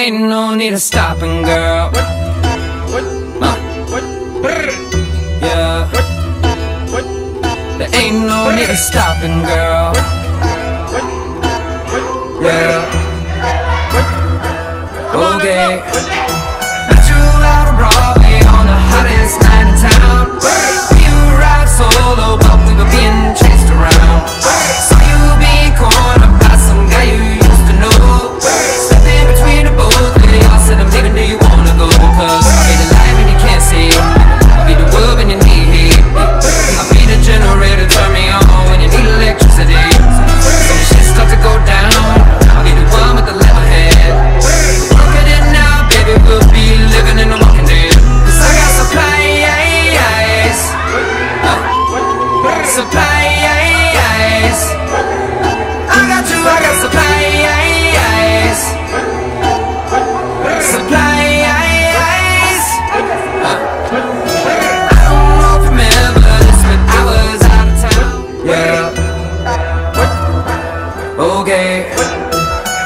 ain't no need of stopping, girl. Yeah. There ain't no need of stopping, girl. Yeah. Okay. Met you out on Broadway on the hottest night in town. You ride solo, but we were being chased around. Saw you being cornered by some guy you used to know. Stepped in between the both of y'all, said I'm leaving, do you wanna go? Cause I'll be the light when you can't see, I'll be the wood when you need heat, I'll be the generator, turn me on when you need electricity. When the shit start to go down, I'll be the one with the level head. Look at it now, baby, we'll be living in the Walking Dead. Cause I got supplies, supplies. I got you, I got supplies, supplies. I don't know if you remember this, but I was out of town. Yeah. Okay.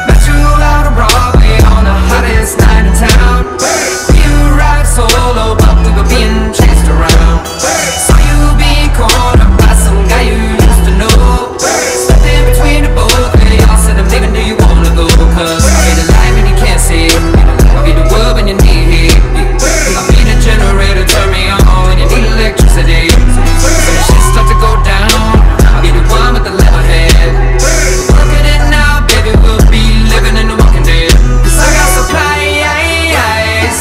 Met you out on Broadway on the hottest night in town. You ride solo, but we were being chased around. Saw you being cornered by some guy you used to know. Stepped in between the both of y'all, said I'm leaving, do you wanna go? Cause I'll be the light when you can't see, I'll be the wood when you need heat, I'll be the generator, turn me on when you need electricity. When the shit start to go down, I'll be the one with the level head. Look at it now, baby, we'll be living in the Walking Dead. Cause I got supplies,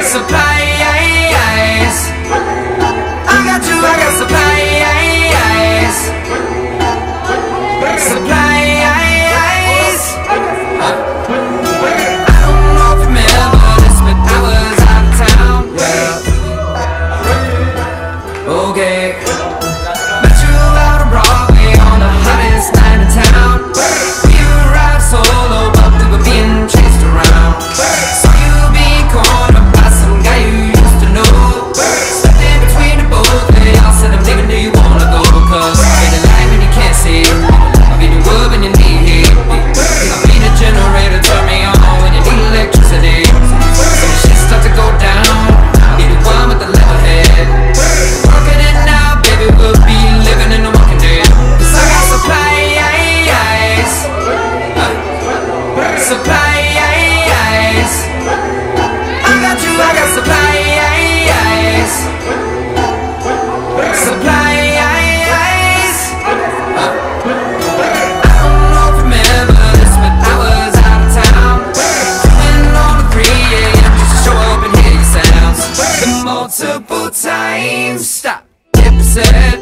supplies. I got you, I got supplies, supplies. I don't know if you remember this, but I was out of town. Yeah. Okay. Met you out on Broadway on the hottest night in town. You ride solo, but we were being chased around. Saw you being cornered by some guy you used to know. Stepped in between the both of y'all, said I'm leaving, do you wanna go? Cause I'll be the light when you can't see, I'll be the wood when you need heat, I'll be the generator, turn me on when you need electricity. When the shit start to go down, I'll be the one with the level head. Look at it now, baby, we'll be living in the Walking Dead. Cause I got supplies, supplies. I got you, I got supplies, supplies. I don't know if you remember this, but I was out of town. Coming on the 3 AM just to show up and hear your sounds. The multiple times, stop, hit the set.